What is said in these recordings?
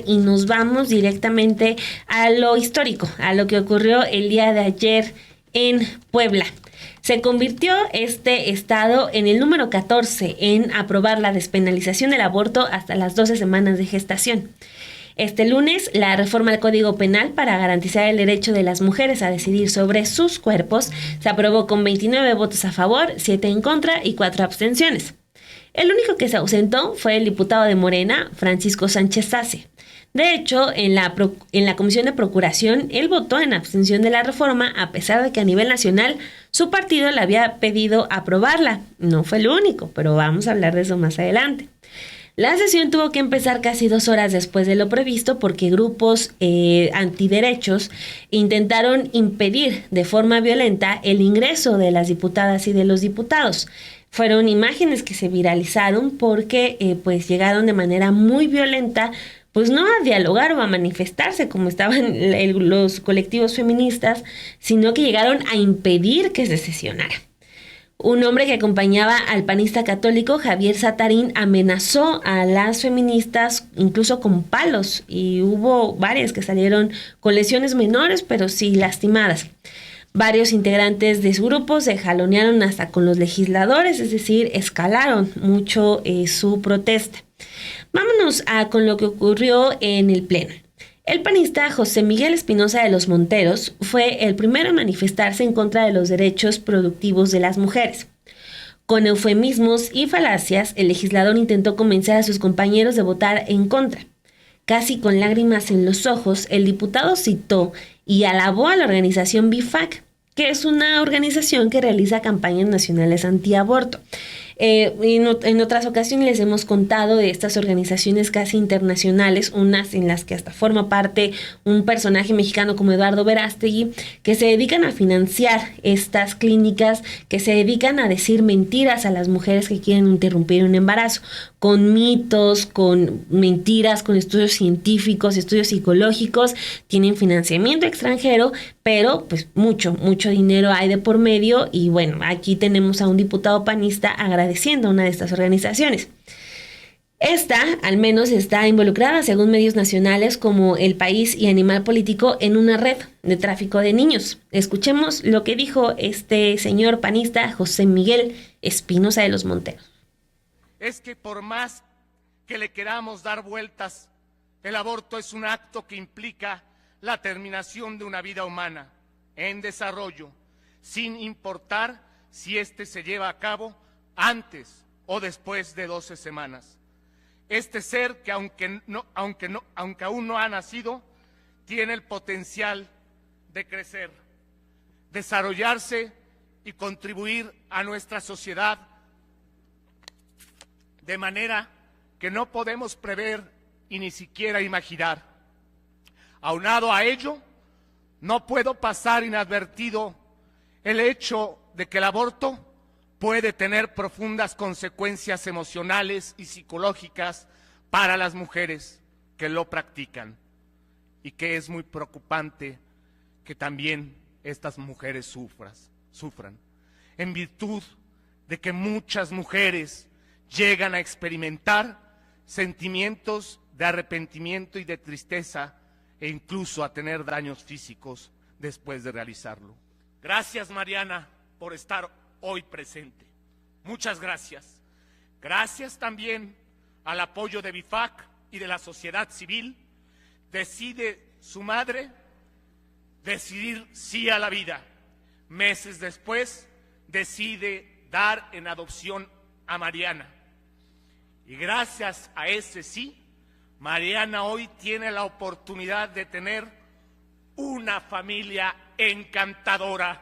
Y nos vamos directamente a lo histórico, a lo que ocurrió el día de ayer en Puebla. Se convirtió este estado en el número 14 en aprobar la despenalización del aborto hasta las 12 semanas de gestación. Este lunes, la reforma al Código Penal para garantizar el derecho de las mujeres a decidir sobre sus cuerpos se aprobó con 29 votos a favor, 7 en contra y 4 abstenciones. El único que se ausentó fue el diputado de Morena, Francisco Sánchez Sace. De hecho, en la Comisión de Procuración, él votó en abstención de la reforma, a pesar de que a nivel nacional su partido le había pedido aprobarla. No fue el único, pero vamos a hablar de eso más adelante. La sesión tuvo que empezar casi 2 horas después de lo previsto porque grupos antiderechos intentaron impedir de forma violenta el ingreso de las diputadas y de los diputados. Fueron imágenes que se viralizaron porque pues llegaron de manera muy violenta, pues no a dialogar o a manifestarse como estaban los colectivos feministas, sino que llegaron a impedir que se sesionara. Un hombre que acompañaba al panista católico Javier Satarín amenazó a las feministas incluso con palos y hubo varias que salieron con lesiones menores pero sí lastimadas. Varios integrantes de su grupo se jalonearon hasta con los legisladores, es decir, escalaron mucho su protesta. Vámonos con lo que ocurrió en el Pleno. El panista José Miguel Espinosa de los Monteros fue el primero en manifestarse en contra de los derechos productivos de las mujeres. Con eufemismos y falacias, el legislador intentó convencer a sus compañeros de votar en contra. Casi con lágrimas en los ojos, el diputado citó y alabó a la organización BIFAC, que es una organización que realiza campañas nacionales antiaborto. En otras ocasiones les hemos contado de estas organizaciones casi internacionales, unas en las que hasta forma parte un personaje mexicano como Eduardo Verástegui, que se dedican a financiar estas clínicas, que se dedican a decir mentiras a las mujeres que quieren interrumpir un embarazo, con mitos, con mentiras, con estudios científicos, estudios psicológicos, tienen financiamiento extranjero, pero pues mucho dinero hay de por medio y bueno, aquí tenemos a un diputado panista agradeciendo a una de estas organizaciones. Esta, al menos, está involucrada, según medios nacionales como El País y Animal Político, en una red de tráfico de niños. Escuchemos lo que dijo este señor panista José Miguel Espinosa de los Monteros. Es que por más que le queramos dar vueltas, el aborto es un acto que implica la terminación de una vida humana en desarrollo, sin importar si éste se lleva a cabo antes o después de 12 semanas. Este ser que aunque aún no ha nacido, tiene el potencial de crecer, desarrollarse y contribuir a nuestra sociedad de manera que no podemos prever y ni siquiera imaginar. Aunado a ello, no puedo pasar inadvertido el hecho de que el aborto puede tener profundas consecuencias emocionales y psicológicas para las mujeres que lo practican y que es muy preocupante que también estas mujeres sufran, en virtud de que muchas mujeres llegan a experimentar sentimientos de arrepentimiento y de tristeza e incluso a tener daños físicos después de realizarlo. Gracias, Mariana, por estar hoy presente. Muchas gracias. Gracias también al apoyo de BIFAC y de la sociedad civil. Decide su madre decidir sí a la vida. Meses después decide dar en adopción a Mariana. Y gracias a ese sí, Mariana hoy tiene la oportunidad de tener una familia encantadora,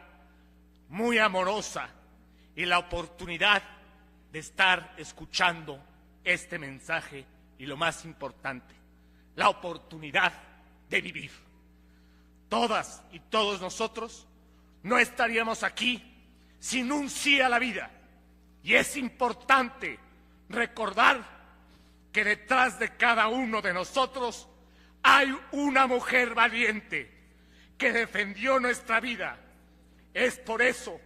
muy amorosa, y la oportunidad de estar escuchando este mensaje y lo más importante, la oportunidad de vivir. Todas y todos nosotros no estaríamos aquí sin un sí a la vida. Y es importante recordar que detrás de cada uno de nosotros hay una mujer valiente que defendió nuestra vida. Es por eso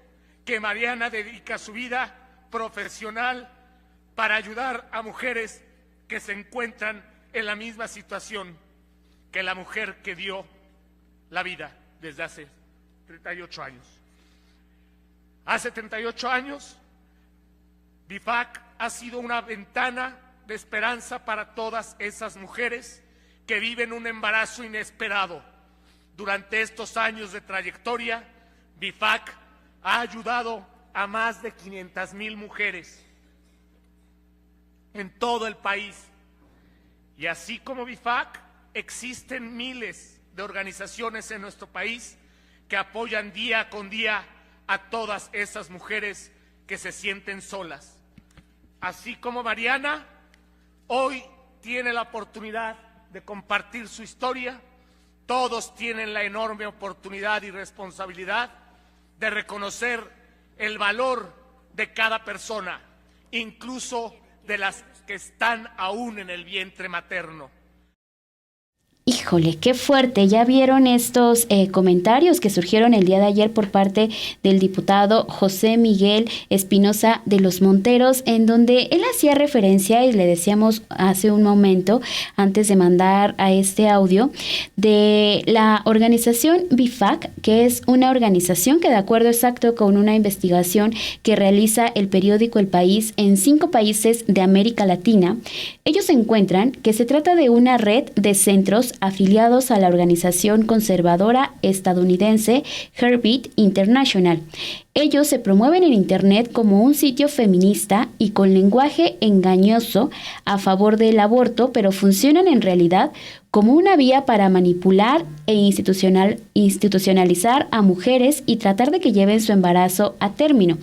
que Mariana dedica su vida profesional para ayudar a mujeres que se encuentran en la misma situación que la mujer que dio la vida desde hace 38 años. Hace 38 años, BIFAC ha sido una ventana de esperanza para todas esas mujeres que viven un embarazo inesperado. Durante estos años de trayectoria, BIFAC ha ayudado a más de 500,000 mujeres en todo el país. Y así como BIFAC, existen miles de organizaciones en nuestro país que apoyan día con día a todas esas mujeres que se sienten solas. Así como Mariana hoy tiene la oportunidad de compartir su historia, todos tienen la enorme oportunidad y responsabilidad de reconocer el valor de cada persona, incluso de las que están aún en el vientre materno. Híjole, qué fuerte. Ya vieron estos comentarios que surgieron el día de ayer por parte del diputado José Miguel Espinosa de los Monteros, en donde él hacía referencia, y le decíamos hace un momento, antes de mandar a este audio, de la organización BIFAC, que es una organización que, de acuerdo exacto con una investigación que realiza el periódico El País en 5 países de América Latina, ellos encuentran que se trata de una red de centros afiliados a la organización conservadora estadounidense Heartbeat International. Ellos se promueven en Internet como un sitio feminista y con lenguaje engañoso a favor del aborto, pero funcionan en realidad como una vía para manipular e institucionalizar a mujeres y tratar de que lleven su embarazo a término.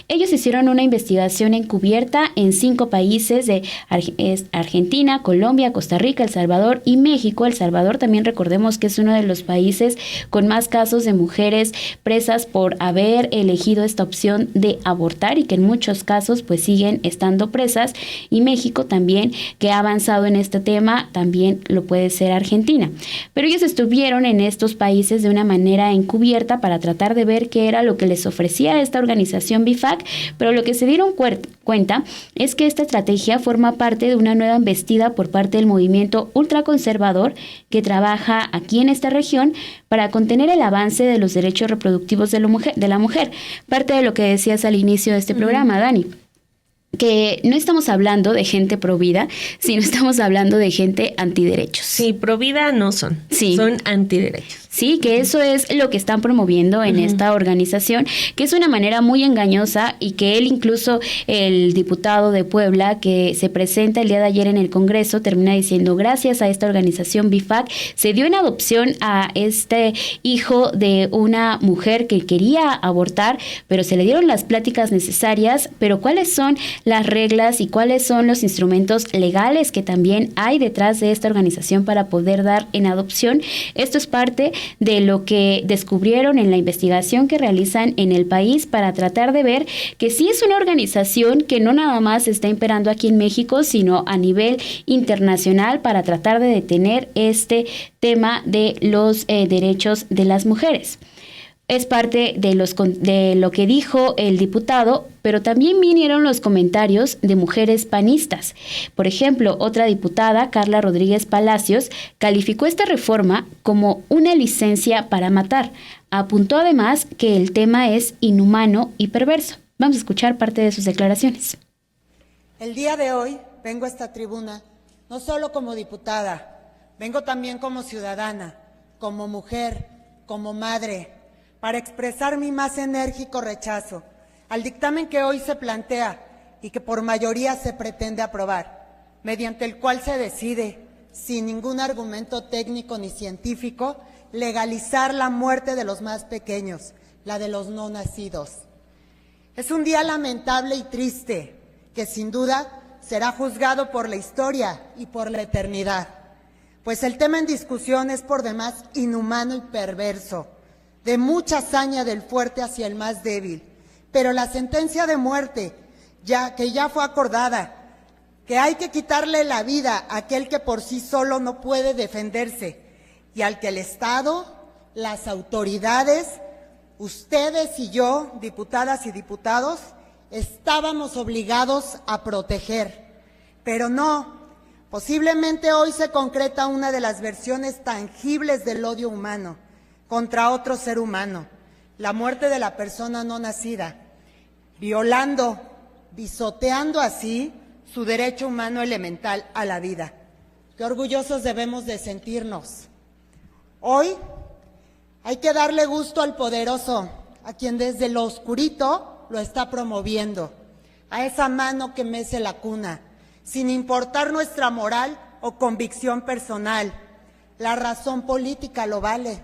Ellos hicieron una investigación encubierta en 5 países de Argentina, Colombia, Costa Rica, El Salvador y México. El Salvador también, recordemos que es uno de los países con más casos de mujeres presas por haber elegido esta opción de abortar y que en muchos casos pues siguen estando presas, y México también, que ha avanzado en este tema, también lo puede ser Argentina. Pero ellos estuvieron en estos países de una manera encubierta para tratar de ver qué era lo que les ofrecía esta organización BIFAC, pero lo que se dieron cuenta es que esta estrategia forma parte de una nueva embestida por parte del movimiento ultraconservador que trabaja aquí en esta región para contener el avance de los derechos reproductivos de la mujer. Parte de lo que decías al inicio de este programa, Dani, que no estamos hablando de gente provida, sino estamos hablando de gente antiderechos. Sí, provida no son, son antiderechos. Sí, que eso es lo que están promoviendo en esta organización, que es una manera muy engañosa, y que él, incluso el diputado de Puebla que se presenta el día de ayer en el Congreso, termina diciendo: gracias a esta organización BIFAC se dio en adopción a este hijo de una mujer que quería abortar, pero se le dieron las pláticas necesarias. Pero ¿cuáles son las reglas y cuáles son los instrumentos legales que también hay detrás de esta organización para poder dar en adopción? Esto es parte de lo que descubrieron en la investigación que realizan en El País, para tratar de ver que sí es una organización que no nada más está imperando aquí en México, sino a nivel internacional, para tratar de detener este tema de los derechos de las mujeres. Es parte de lo que dijo el diputado, pero también vinieron los comentarios de mujeres panistas. Por ejemplo, otra diputada, Carla Rodríguez Palacios, calificó esta reforma como una licencia para matar. Apuntó además que el tema es inhumano y perverso. Vamos a escuchar parte de sus declaraciones. El día de hoy vengo a esta tribuna no solo como diputada, vengo también como ciudadana, como mujer, como madre, para expresar mi más enérgico rechazo al dictamen que hoy se plantea y que por mayoría se pretende aprobar, mediante el cual se decide, sin ningún argumento técnico ni científico, legalizar la muerte de los más pequeños, la de los no nacidos. Es un día lamentable y triste, que sin duda será juzgado por la historia y por la eternidad, pues el tema en discusión es por demás inhumano y perverso, de mucha hazaña del fuerte hacia el más débil, pero la sentencia de muerte, que ya fue acordada, que hay que quitarle la vida a aquel que por sí solo no puede defenderse, y al que el Estado, las autoridades, ustedes y yo, diputadas y diputados, estábamos obligados a proteger. Pero no, Posiblemente hoy se concreta una de las versiones tangibles del odio humano contra otro ser humano, la muerte de la persona no nacida, violando, pisoteando así su derecho humano elemental a la vida. Qué orgullosos debemos de sentirnos. Hoy hay que darle gusto al poderoso, a quien desde lo oscurito lo está promoviendo, a esa mano que mece la cuna, sin importar nuestra moral o convicción personal. La razón política lo vale.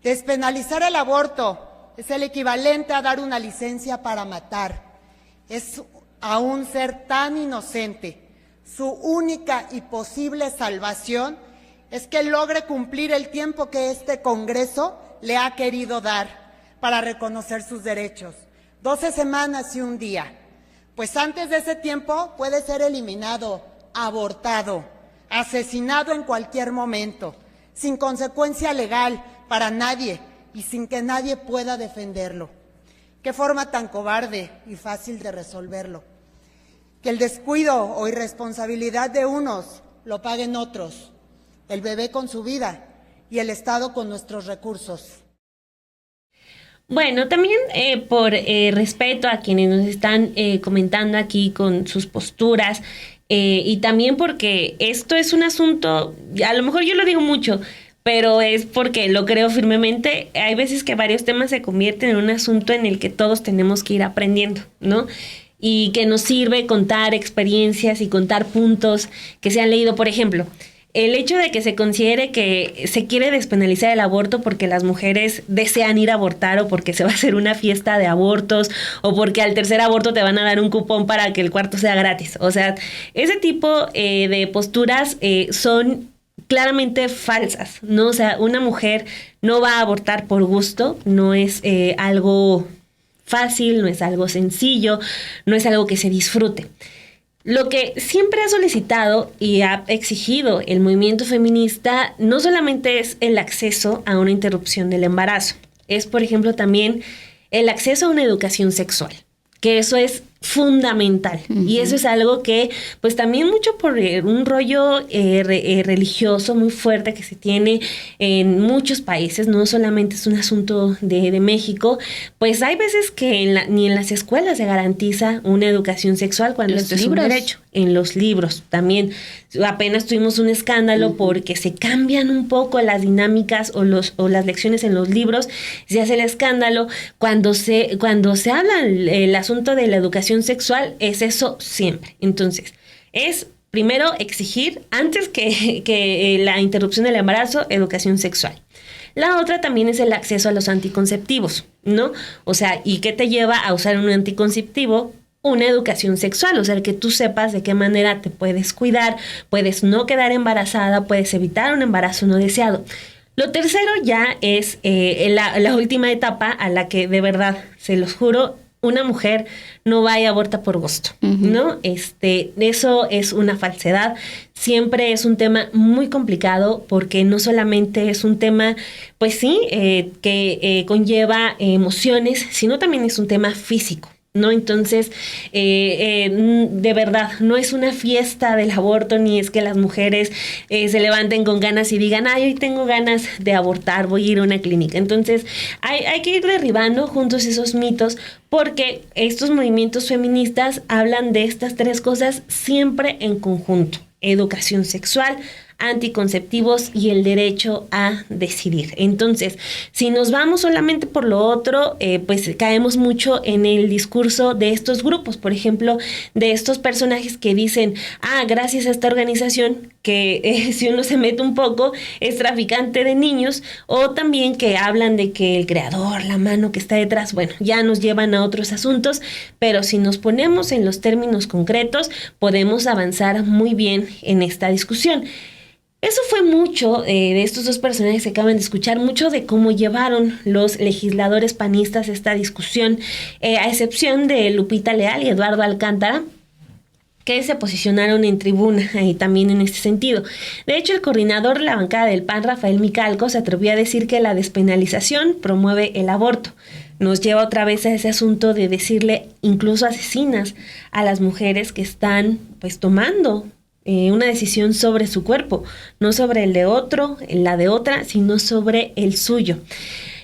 Despenalizar el aborto es el equivalente a dar una licencia para matar. Es a un ser tan inocente. Su única y posible salvación es que logre cumplir el tiempo que este Congreso le ha querido dar para reconocer sus derechos. 12 semanas y un día. Pues antes de ese tiempo puede ser eliminado, abortado, asesinado en cualquier momento, sin consecuencia legal para nadie y sin que nadie pueda defenderlo. Qué forma tan cobarde y fácil de resolverlo. Que el descuido o irresponsabilidad de unos lo paguen otros, el bebé con su vida y el Estado con nuestros recursos. Bueno, también por respeto a quienes nos están comentando aquí con sus posturas y también porque esto es un asunto, a lo mejor yo lo digo mucho, pero es porque lo creo firmemente. Hay veces que varios temas se convierten en un asunto en el que todos tenemos que ir aprendiendo, ¿no? Y que nos sirve contar experiencias y contar puntos que se han leído. Por ejemplo, el hecho de que se considere que se quiere despenalizar el aborto porque las mujeres desean ir a abortar o porque se va a hacer una fiesta de abortos o porque al tercer aborto te van a dar un cupón para que el cuarto sea gratis. O sea, ese tipo de posturas son claramente falsas, ¿no? O sea, una mujer no va a abortar por gusto, no es algo fácil, no es algo sencillo, no es algo que se disfrute. Lo que siempre ha solicitado y ha exigido el movimiento feminista no solamente es el acceso a una interrupción del embarazo, es, por ejemplo, también el acceso a una educación sexual, que eso es fundamental. Uh-huh. Y eso es algo que, pues también mucho por un rollo religioso muy fuerte que se tiene en muchos países, no solamente es un asunto de México, pues hay veces que ni en las escuelas se garantiza una educación sexual cuando esto es un derecho. En los libros también. Apenas tuvimos un escándalo porque se cambian un poco las dinámicas o las lecciones en los libros. Se hace el escándalo cuando se habla el asunto de la educación sexual, es eso siempre. Entonces, es primero exigir, antes que la interrupción del embarazo, educación sexual. La otra también es el acceso a los anticonceptivos, ¿no? O sea, ¿y qué te lleva a usar un anticonceptivo? Una educación sexual, o sea, que tú sepas de qué manera te puedes cuidar, puedes no quedar embarazada, puedes evitar un embarazo no deseado. Lo tercero ya es la última etapa a la que de verdad, se los juro, una mujer no va y aborta por gusto, ¿no? Eso es una falsedad. Siempre es un tema muy complicado porque no solamente es un tema, pues sí, que conlleva emociones, sino también es un tema físico, ¿no? Entonces, de verdad, no es una fiesta del aborto, ni es que las mujeres se levanten con ganas y digan, ay, hoy tengo ganas de abortar, voy a ir a una clínica. Entonces, hay que ir derribando juntos esos mitos, porque estos movimientos feministas hablan de estas tres cosas siempre en conjunto: educación sexual, anticonceptivos y el derecho a decidir. Entonces, si nos vamos solamente por lo otro, pues caemos mucho en el discurso de estos grupos, por ejemplo, de estos personajes que dicen, gracias a esta organización, que si uno se mete un poco, es traficante de niños, o también que hablan de que el creador, la mano que está detrás, bueno, ya nos llevan a otros asuntos, pero si nos ponemos en los términos concretos, podemos avanzar muy bien en esta discusión. Eso fue mucho de estos dos personajes que acaban de escuchar, mucho de cómo llevaron los legisladores panistas esta discusión, a excepción de Lupita Leal y Eduardo Alcántara, que se posicionaron en tribuna y también en este sentido. De hecho, el coordinador de la bancada del PAN, Rafael Micalco, se atrevió a decir que la despenalización promueve el aborto. Nos lleva otra vez a ese asunto de decirle incluso asesinas a las mujeres que están pues tomando una decisión sobre su cuerpo, no sobre el de otro, la de otra, sino sobre el suyo.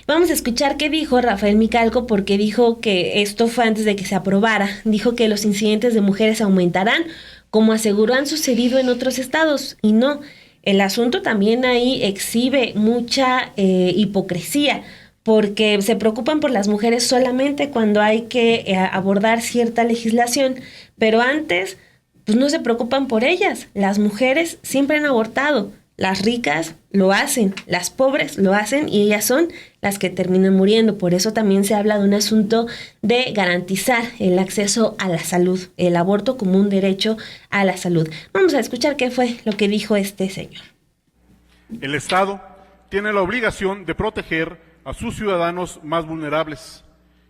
Vamos a escuchar qué dijo Rafael Micalco, porque dijo que esto fue antes de que se aprobara. Dijo que los incidentes de mujeres aumentarán, como aseguró han sucedido en otros estados, y no. El asunto también ahí exhibe mucha hipocresía, porque se preocupan por las mujeres solamente cuando hay que abordar cierta legislación, pero antes pues no se preocupan por ellas. Las mujeres siempre han abortado, las ricas lo hacen, las pobres lo hacen y ellas son las que terminan muriendo. Por eso también se habla de un asunto de garantizar el acceso a la salud, el aborto como un derecho a la salud. Vamos a escuchar qué fue lo que dijo este señor. El Estado tiene la obligación de proteger a sus ciudadanos más vulnerables,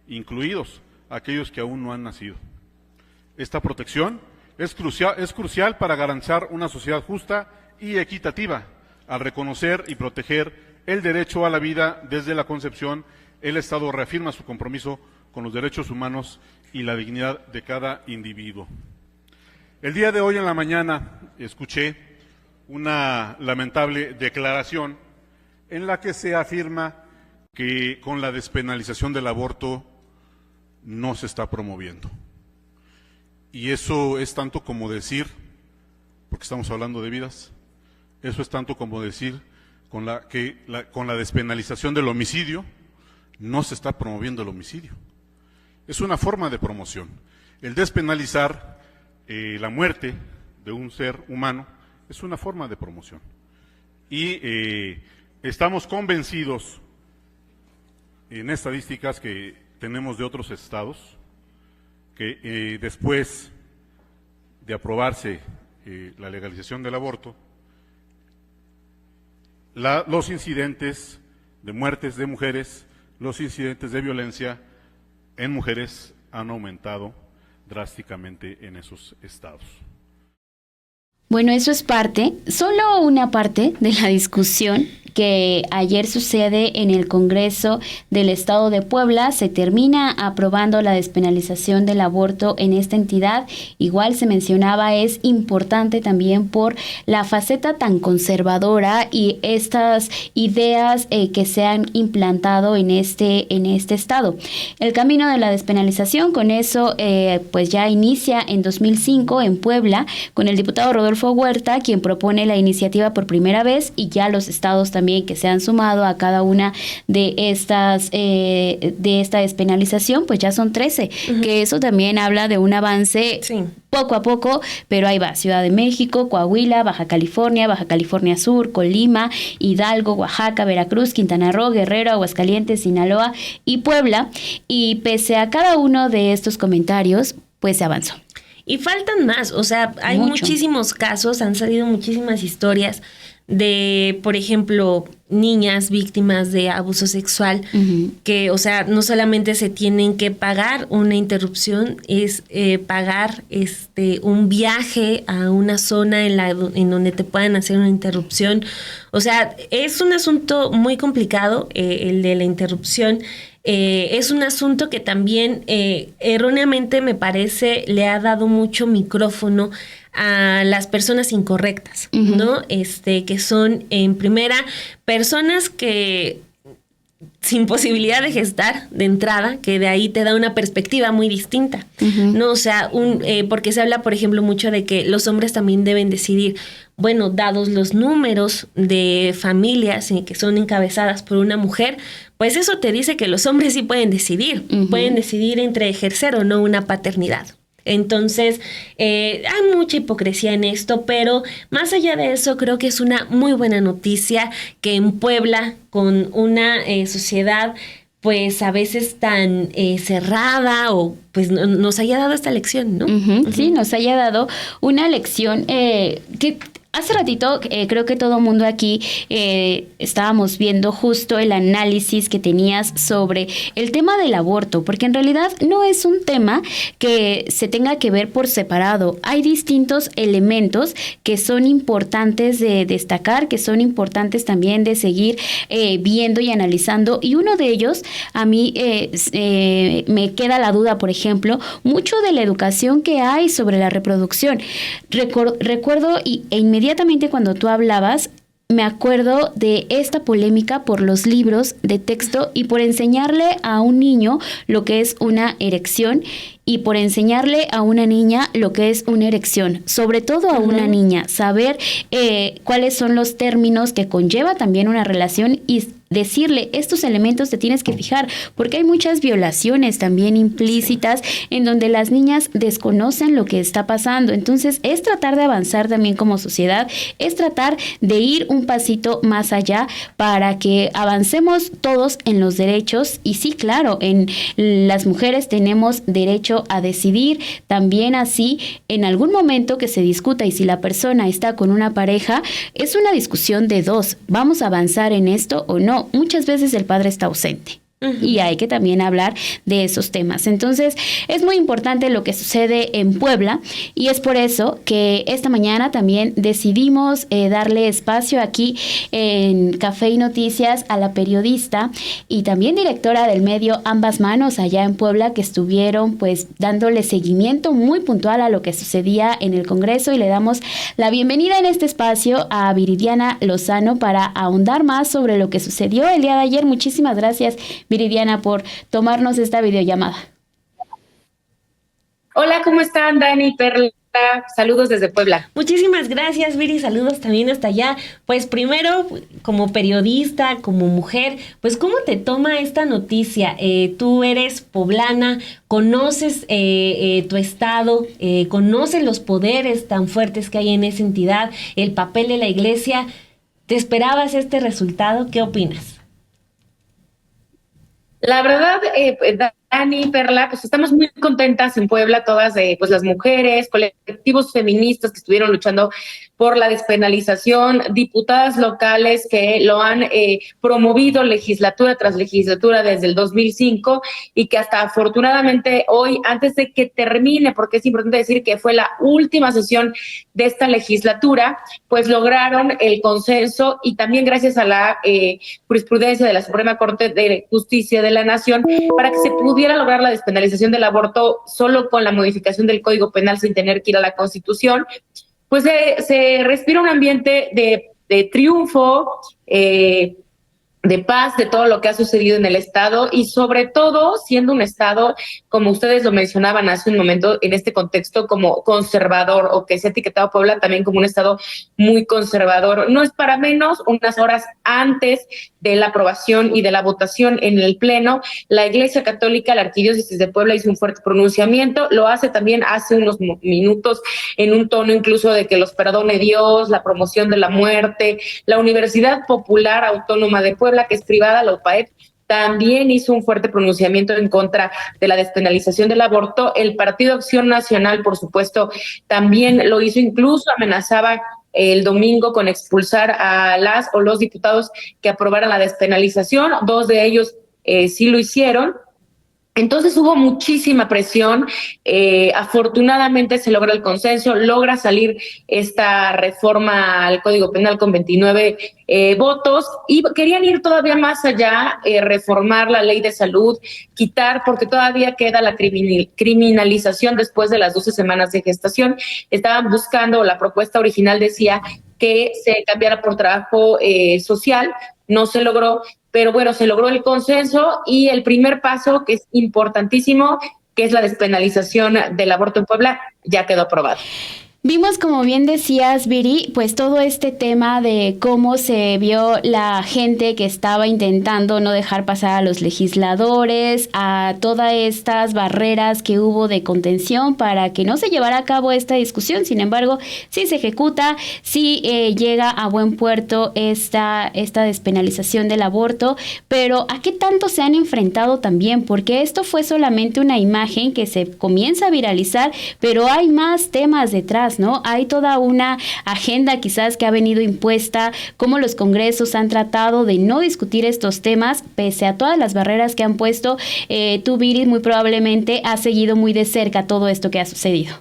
incluidos aquellos que aún no han nacido. Esta protección es crucial para garantizar una sociedad justa y equitativa. Al reconocer y proteger el derecho a la vida desde la concepción, el Estado reafirma su compromiso con los derechos humanos y la dignidad de cada individuo. El día de hoy en la mañana escuché una lamentable declaración en la que se afirma que con la despenalización del aborto no se está promoviendo. Y eso es tanto como decir, porque estamos hablando de vidas, eso es tanto como decir con la despenalización del homicidio no se está promoviendo el homicidio. Es una forma de promoción. El despenalizar la muerte de un ser humano es una forma de promoción. Y estamos convencidos en estadísticas que tenemos de otros estados, que después de aprobarse la legalización del aborto, los incidentes de muertes de mujeres, los incidentes de violencia en mujeres han aumentado drásticamente en esos estados. Bueno, eso es solo una parte de la discusión que ayer sucede en el Congreso del Estado de Puebla. Se termina aprobando la despenalización del aborto en esta entidad. Igual se mencionaba, es importante también por la faceta tan conservadora y estas ideas que se han implantado en este estado. El camino de la despenalización, con eso pues ya inicia en 2005 en Puebla, con el diputado Rodolfo Huerta, quien propone la iniciativa por primera vez, y ya los estados también que se han sumado a cada una de estas de esta despenalización, pues ya son 13, que eso también habla de un avance poco a poco, pero ahí va: Ciudad de México, Coahuila, Baja California Sur, Colima, Hidalgo, Oaxaca, Veracruz, Quintana Roo, Guerrero, Aguascalientes, Sinaloa y Puebla. Y pese a cada uno de estos comentarios, pues se avanzó. Y faltan más, o sea, hay muchísimos casos, han salido muchísimas historias de, por ejemplo, niñas víctimas de abuso sexual, que, o sea, no solamente se tienen que pagar una interrupción, es pagar un viaje a una zona en donde te puedan hacer una interrupción. O sea, es un asunto muy complicado, el de la interrupción. Es un asunto que también erróneamente, me parece, le ha dado mucho micrófono a las personas incorrectas, ¿no? Que son, en primera, personas que sin posibilidad de gestar de entrada, que de ahí te da una perspectiva muy distinta, ¿no? O sea, porque se habla, por ejemplo, mucho de que los hombres también deben decidir. Bueno, dados los números de familias que son encabezadas por una mujer, pues eso te dice que los hombres sí pueden decidir entre ejercer o no una paternidad. Entonces, hay mucha hipocresía en esto, pero más allá de eso, creo que es una muy buena noticia que en Puebla, con una sociedad pues a veces tan cerrada, o pues nos haya dado esta lección, ¿no? Sí, nos haya dado una lección que Hace ratito creo que todo mundo aquí estábamos viendo justo el análisis que tenías sobre el tema del aborto, porque en realidad no es un tema que se tenga que ver por separado. Hay distintos elementos que son importantes de destacar, que son importantes también de seguir viendo y analizando, y uno de ellos a mí me queda la duda, por ejemplo, mucho de la educación que hay sobre la reproducción. Recuerdo e inmediatamente cuando tú hablabas, me acuerdo de esta polémica por los libros de texto y por enseñarle a un niño lo que es una erección y por enseñarle a una niña lo que es una erección, sobre todo a una niña, saber cuáles son los términos que conlleva también una relación y decirle, estos elementos te tienes que fijar, porque hay muchas violaciones también implícitas en donde las niñas desconocen lo que está pasando. Entonces, es tratar de avanzar también como sociedad, es tratar de ir un pasito más allá para que avancemos todos en los derechos. Y sí, claro, en las mujeres tenemos derecho a decidir, también así, en algún momento que se discuta y si la persona está con una pareja, es una discusión de dos, ¿vamos a avanzar en esto o no? Muchas veces el padre está ausente. Y hay que también hablar de esos temas. Entonces, es muy importante lo que sucede en Puebla y es por eso que esta mañana también decidimos darle espacio aquí en Café y Noticias a la periodista y también directora del medio Ambas Manos allá en Puebla, que estuvieron pues dándole seguimiento muy puntual a lo que sucedía en el Congreso, y le damos la bienvenida en este espacio a Viridiana Lozano para ahondar más sobre lo que sucedió el día de ayer. Muchísimas gracias, Viridiana, por tomarnos esta videollamada. Hola, ¿cómo están, Dani, Perla? Saludos desde Puebla. Muchísimas gracias, Viri, saludos también hasta allá. Pues primero, como periodista, como mujer, pues ¿cómo te toma esta noticia? Tú eres poblana, conoces tu estado, conoces los poderes tan fuertes que hay en esa entidad, el papel de la iglesia. ¿Te esperabas este resultado? ¿Qué opinas? La verdad, Dani, Perla, pues estamos muy contentas en Puebla, todas pues las mujeres, colectivos feministas que estuvieron luchando por la despenalización, diputadas locales que lo han promovido legislatura tras legislatura desde el 2005 y que hasta afortunadamente hoy, antes de que termine, porque es importante decir que fue la última sesión de esta legislatura, pues lograron el consenso y también gracias a la jurisprudencia de la Suprema Corte de Justicia de la Nación para que se pudiera lograr la despenalización del aborto solo con la modificación del Código Penal sin tener que ir a la Constitución. Pues se respira un ambiente de triunfo, de paz, de todo lo que ha sucedido en el estado y sobre todo siendo un estado, como ustedes lo mencionaban hace un momento, en este contexto como conservador, o que se ha etiquetado a Puebla también como un estado muy conservador. No es para menos, unas horas antes de la aprobación y de la votación en el Pleno, la Iglesia Católica, la Arquidiócesis de Puebla hizo un fuerte pronunciamiento, lo hace también hace unos minutos en un tono incluso de que los perdone Dios, la promoción de la muerte. La Universidad Popular Autónoma de Puebla, que es privada, la UPAEP, también hizo un fuerte pronunciamiento en contra de la despenalización del aborto. El Partido Acción Nacional, por supuesto, también lo hizo, incluso amenazaba el domingo con expulsar a las o los diputados que aprobaran la despenalización. Dos de ellos sí lo hicieron. Entonces hubo muchísima presión, afortunadamente se logra el consenso, logra salir esta reforma al Código Penal con 29 votos y querían ir todavía más allá, reformar la ley de salud, quitar, porque todavía queda la criminalización después de las 12 semanas de gestación. Estaban buscando, la propuesta original decía que se cambiara por trabajo social, no se logró. Pero bueno, se logró el consenso y el primer paso, que es importantísimo, que es la despenalización del aborto en Puebla, ya quedó aprobado. Vimos, como bien decías, Viri, pues todo este tema de cómo se vio la gente que estaba intentando no dejar pasar a los legisladores, a todas estas barreras que hubo de contención para que no se llevara a cabo esta discusión. Sin embargo, sí se ejecuta, sí llega a buen puerto esta despenalización del aborto, pero ¿a qué tanto se han enfrentado también? Porque esto fue solamente una imagen que se comienza a viralizar, pero hay más temas detrás. atrás, ¿no? Hay toda una agenda quizás que ha venido impuesta, cómo los congresos han tratado de no discutir estos temas, pese a todas las barreras que han puesto. Tú, Viri, muy probablemente has seguido muy de cerca todo esto que ha sucedido.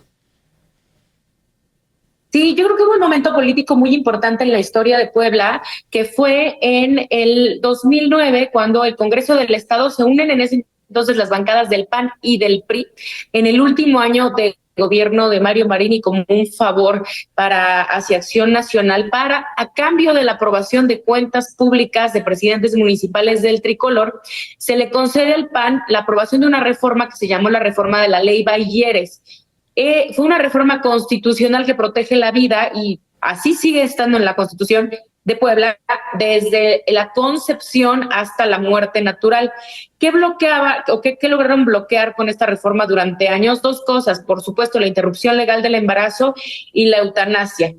Sí, yo creo que hubo un momento político muy importante en la historia de Puebla, que fue en el 2009, cuando el Congreso del Estado se unen en ese entonces las bancadas del PAN y del PRI, en el último año de gobierno de Mario Marín, como un favor hacia Acción Nacional, a cambio de la aprobación de cuentas públicas de presidentes municipales del Tricolor, se le concede al PAN la aprobación de una reforma que se llamó la reforma de la Ley Balleres. Fue una reforma constitucional que protege la vida y así sigue estando en la Constitución de Puebla desde la concepción hasta la muerte natural. ¿Qué bloqueaba o qué lograron bloquear con esta reforma durante años? Dos cosas, por supuesto, la interrupción legal del embarazo y la eutanasia.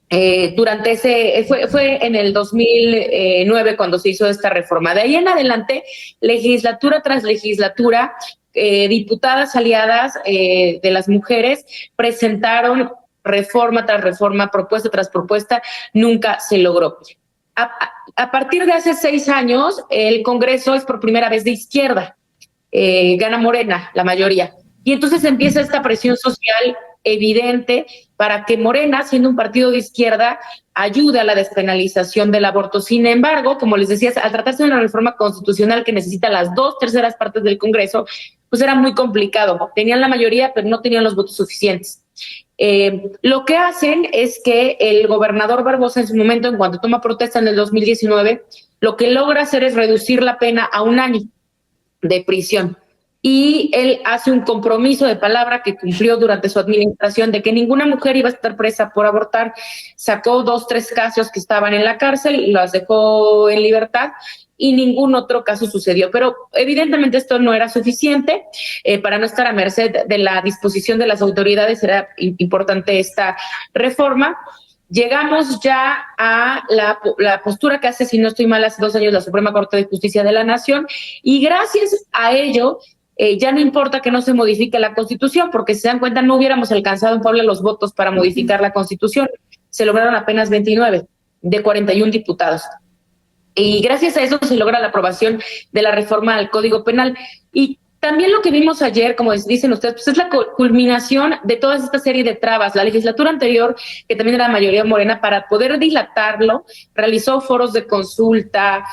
Fue en el 2009 cuando se hizo esta reforma. De ahí en adelante, legislatura tras legislatura, diputadas aliadas de las mujeres presentaron reforma tras reforma, propuesta tras propuesta, nunca se logró. A partir de hace 6 años, el Congreso es por primera vez de izquierda, gana Morena la mayoría, y entonces empieza esta presión social evidente para que Morena, siendo un partido de izquierda, ayude a la despenalización del aborto. Sin embargo, como les decía, al tratarse de una reforma constitucional que necesita las 2/3 partes del Congreso, pues era muy complicado. Tenían la mayoría, pero no tenían los votos suficientes. Lo que hacen es que el gobernador Barbosa, en su momento, en cuanto toma protesta en el 2019, lo que logra hacer es reducir la pena a 1 año de prisión. Y él hace un compromiso de palabra que cumplió durante su administración de que ninguna mujer iba a estar presa por abortar. Sacó 2, 3 casos que estaban en la cárcel, los dejó en libertad y ningún otro caso sucedió. Pero evidentemente esto no era suficiente para no estar a merced de la disposición de las autoridades. Era importante esta reforma. Llegamos ya a la postura que hace, si no estoy mal, hace 2 años la Suprema Corte de Justicia de la Nación, y gracias a ello ya no importa que no se modifique la Constitución, porque si se dan cuenta no hubiéramos alcanzado en Puebla los votos para modificar la Constitución. Se lograron apenas 29 de 41 diputados. Y gracias a eso se logra la aprobación de la reforma al Código Penal. Y también lo que vimos ayer, como dicen ustedes, pues es la culminación de toda esta serie de trabas. La legislatura anterior, que también era mayoría morena, para poder dilatarlo, realizó foros de consulta,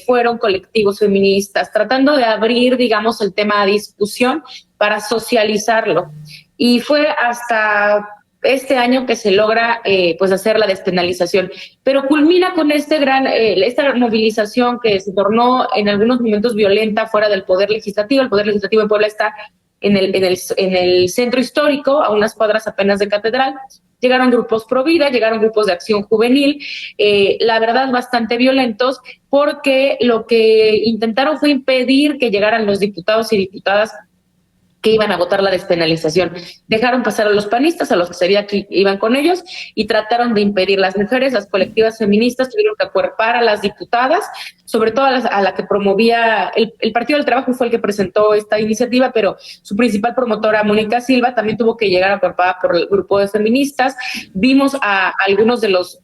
fueron colectivos feministas, tratando de abrir, digamos, el tema a discusión para socializarlo. Y fue hasta este año que se logra pues hacer la despenalización, pero culmina con esta movilización que se tornó en algunos momentos violenta fuera del Poder Legislativo. El Poder Legislativo de Puebla está en el centro histórico, a unas cuadras apenas de Catedral. Llegaron grupos pro vida, llegaron grupos de acción juvenil, la verdad bastante violentos, porque lo que intentaron fue impedir que llegaran los diputados y diputadas que iban a votar la despenalización. Dejaron pasar a los panistas, a los que sabía que iban con ellos, y trataron de impedir. Las mujeres, las colectivas feministas tuvieron que acuerpar a las diputadas, sobre todo a la que promovía, el Partido del Trabajo fue el que presentó esta iniciativa, pero su principal promotora, Mónica Silva, también tuvo que llegar acuerpada por el grupo de feministas. Vimos a algunos de los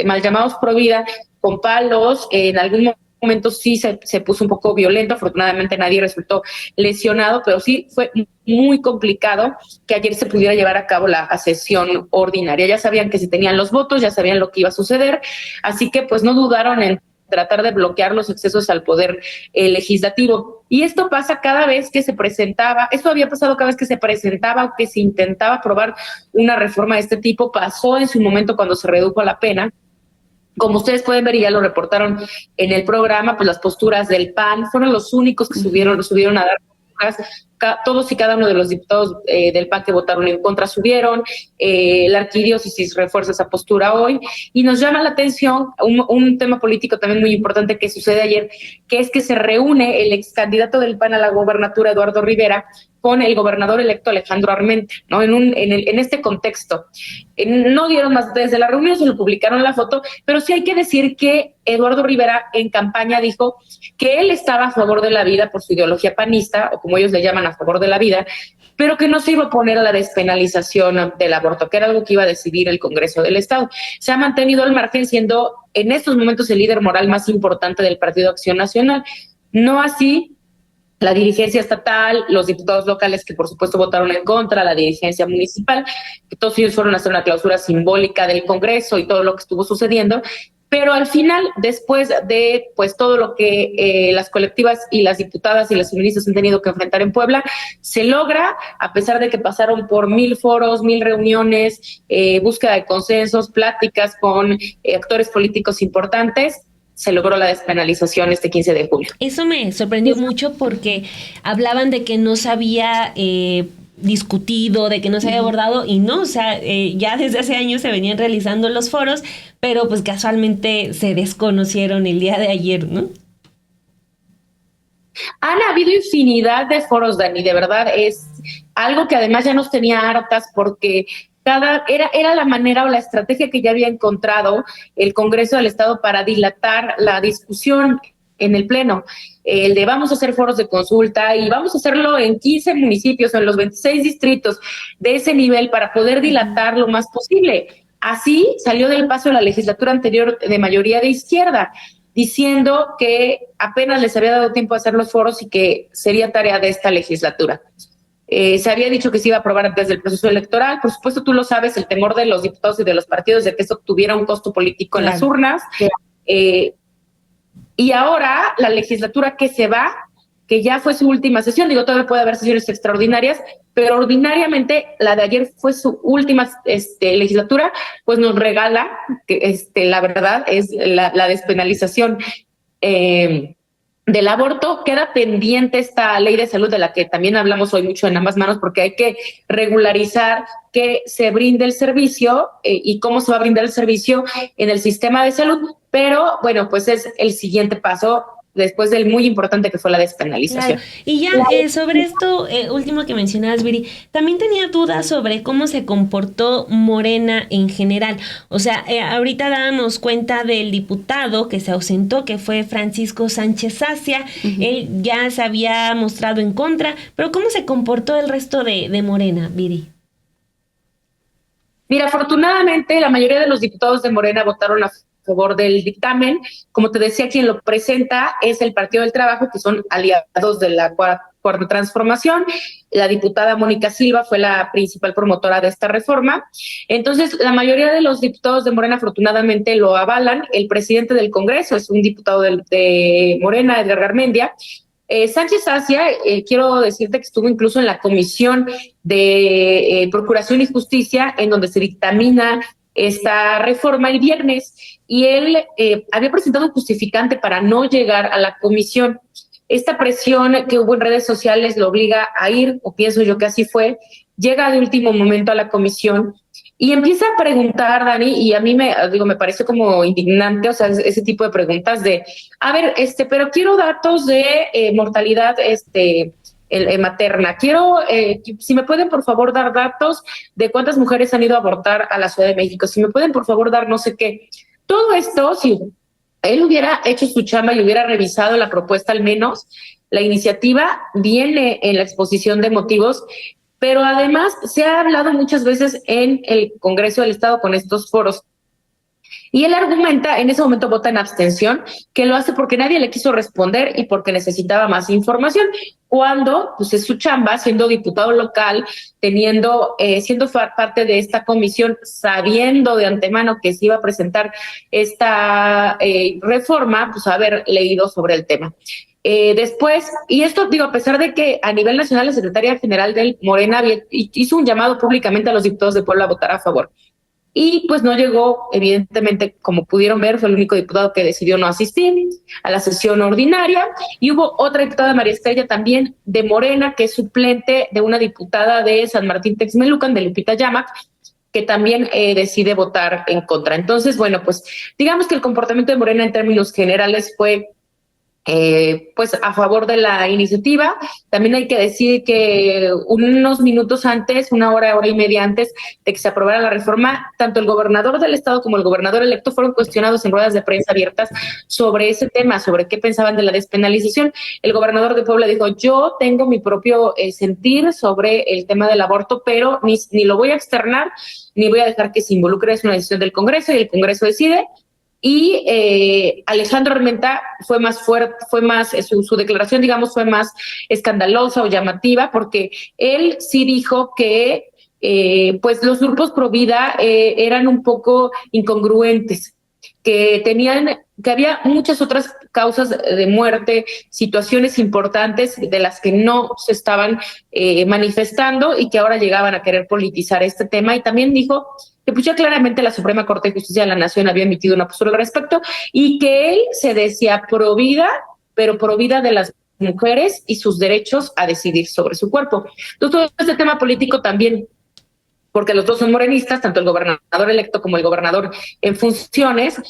mal llamados pro vida con palos. En algún momento sí se puso un poco violento. Afortunadamente nadie resultó lesionado, pero sí fue muy complicado que ayer se pudiera llevar a cabo la sesión ordinaria. Ya sabían que si tenían los votos, ya sabían lo que iba a suceder, así que pues no dudaron en tratar de bloquear los excesos al poder legislativo. Y esto pasa cada vez que se presentaba, esto había pasado cada vez que se presentaba o que se intentaba aprobar una reforma de este tipo. Pasó en su momento cuando se redujo la pena. Como ustedes pueden ver, y ya lo reportaron en el programa, pues las posturas del PAN fueron los únicos que subieron a dar posturas. Todos y cada uno de los diputados del PAN que votaron en contra subieron. La arquidiócesis refuerza esa postura hoy. Y nos llama la atención un tema político también muy importante que sucede ayer, que es que se reúne el ex candidato del PAN a la gobernatura, Eduardo Rivera, con el gobernador electo Alejandro Armenta, ¿no? En este contexto. No dieron más detalles de la reunión, se lo publicaron la foto, pero sí hay que decir que Eduardo Rivera en campaña dijo que él estaba a favor de la vida por su ideología panista, o como ellos le llaman, a favor de la vida, pero que no se iba a oponer a la despenalización del aborto, que era algo que iba a decidir el Congreso del Estado. Se ha mantenido al margen, siendo en estos momentos el líder moral más importante del Partido Acción Nacional. No así la dirigencia estatal, los diputados locales que por supuesto votaron en contra, la dirigencia municipal, que todos ellos fueron a hacer una clausura simbólica del Congreso y todo lo que estuvo sucediendo. Pero al final, después de pues todo lo que las colectivas y las diputadas y las feministas han tenido que enfrentar en Puebla, se logra, a pesar de que pasaron por 1000 foros, 1000 reuniones, búsqueda de consensos, pláticas con actores políticos importantes, se logró la despenalización este 15 de julio. Eso me sorprendió mucho porque hablaban de que no se había discutido, de que no se había abordado, y no, o sea, ya desde hace años se venían realizando los foros, pero pues casualmente se desconocieron el día de ayer, ¿no? Han habido infinidad de foros, Dani, de verdad es algo que además ya nos tenía hartas porque era la manera o la estrategia que ya había encontrado el Congreso del Estado para dilatar la discusión en el Pleno. El de vamos a hacer foros de consulta y vamos a hacerlo en 15 municipios o en los 26 distritos de ese nivel para poder dilatar lo más posible. Así salió del paso de la legislatura anterior de mayoría de izquierda, diciendo que apenas les había dado tiempo a hacer los foros y que sería tarea de esta legislatura. Se había dicho que se iba a aprobar antes del proceso electoral. Por supuesto, tú lo sabes, el temor de los diputados y de los partidos de que eso tuviera un costo político en las urnas. Y ahora la legislatura que se va, que ya fue su última sesión, digo, todavía puede haber sesiones extraordinarias, pero ordinariamente la de ayer fue su última legislatura, pues nos regala, que la verdad es la despenalización del aborto. Queda pendiente esta ley de salud de la que también hablamos hoy mucho en ambas manos, porque hay que regularizar que se brinde el servicio y cómo se va a brindar el servicio en el sistema de salud, pero bueno, pues es el siguiente paso después del muy importante que fue la despenalización. Claro. Y ya sobre esto último que mencionabas, Viri, también tenía dudas sobre cómo se comportó Morena en general. O sea, ahorita dábamos cuenta del diputado que se ausentó, que fue Francisco Sánchez Asia. Él ya se había mostrado en contra, pero ¿cómo se comportó el resto de Morena, Viri? Mira, afortunadamente la mayoría de los diputados de Morena votaron a favor del dictamen. Como te decía, quien lo presenta es el Partido del Trabajo, que son aliados de la Cuarta Transformación. La diputada Mónica Silva fue la principal promotora de esta reforma. Entonces, la mayoría de los diputados de Morena afortunadamente lo avalan. El presidente del Congreso es un diputado de Morena, Edgar Garmendia. Sánchez Asia, quiero decirte que estuvo incluso en la Comisión de Procuración y Justicia, en donde se dictamina esta reforma el viernes, y él había presentado un justificante para no llegar a la comisión. Esta presión que hubo en redes sociales lo obliga a ir, o pienso yo que así fue, llega de último momento a la comisión y empieza a preguntar, Dani, y a mí me parece como indignante, o sea, ese tipo de preguntas de, a ver, pero quiero datos de mortalidad materna. Quiero, si me pueden por favor dar datos de cuántas mujeres han ido a abortar a la Ciudad de México, si me pueden por favor dar no sé qué. Todo esto, si él hubiera hecho su chamba y hubiera revisado la propuesta, al menos la iniciativa viene en la exposición de motivos, pero además se ha hablado muchas veces en el Congreso del Estado con estos foros. Y él argumenta, en ese momento vota en abstención, que lo hace porque nadie le quiso responder y porque necesitaba más información, cuando pues es su chamba, siendo diputado local, siendo parte de esta comisión, sabiendo de antemano que se iba a presentar esta reforma, pues haber leído sobre el tema. Después, y esto digo, a pesar de que a nivel nacional la secretaria general del Morena hizo un llamado públicamente a los diputados de Puebla a votar a favor. Y pues no llegó, evidentemente, como pudieron ver, fue el único diputado que decidió no asistir a la sesión ordinaria. Y hubo otra diputada, María Estrella, también de Morena, que es suplente de una diputada de San Martín Texmelucan, de Lupita Yamac, que también decide votar en contra. Entonces, bueno, pues digamos que el comportamiento de Morena en términos generales fue pues a favor de la iniciativa. También hay que decir que unos minutos antes, una hora y media antes de que se aprobara la reforma, tanto el gobernador del estado como el gobernador electo fueron cuestionados en ruedas de prensa abiertas sobre ese tema, sobre qué pensaban de la despenalización. El gobernador de Puebla dijo: yo tengo mi propio sentir sobre el tema del aborto, pero ni lo voy a externar, ni voy a dejar que se involucre. Es una decisión del Congreso y el Congreso decide. Y Alejandro Armenta fue más fuerte, su declaración, digamos, fue más escandalosa o llamativa, porque él sí dijo que pues los grupos pro vida eran un poco incongruentes, que había muchas otras causas de muerte, situaciones importantes de las que no se estaban manifestando y que ahora llegaban a querer politizar este tema. Y también dijo que pues ya claramente la Suprema Corte de Justicia de la Nación había emitido una postura al respecto y que él se decía pro vida, pero pro vida de las mujeres y sus derechos a decidir sobre su cuerpo. Entonces, todo este tema político también, porque los dos son morenistas, tanto el gobernador electo como el gobernador en funciones,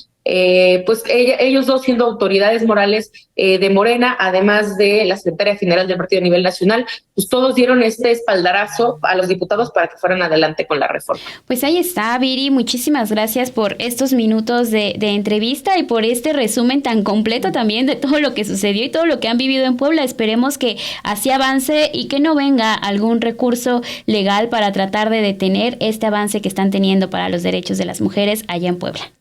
pues ellos dos siendo autoridades morales de Morena, además de la secretaria general del partido a nivel nacional, pues todos dieron este espaldarazo a los diputados para que fueran adelante con la reforma. Pues ahí está, Viri, muchísimas gracias por estos minutos de entrevista y por este resumen tan completo también de todo lo que sucedió y todo lo que han vivido en Puebla. Esperemos que así avance y que no venga algún recurso legal para tratar de detener este avance que están teniendo para los derechos de las mujeres allá en Puebla.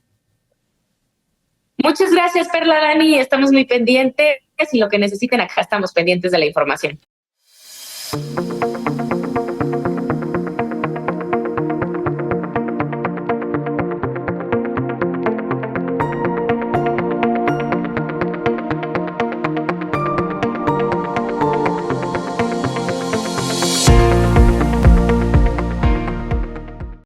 Muchas gracias, Perla, Dani. Estamos muy pendientes y lo que necesiten, acá estamos pendientes de la información.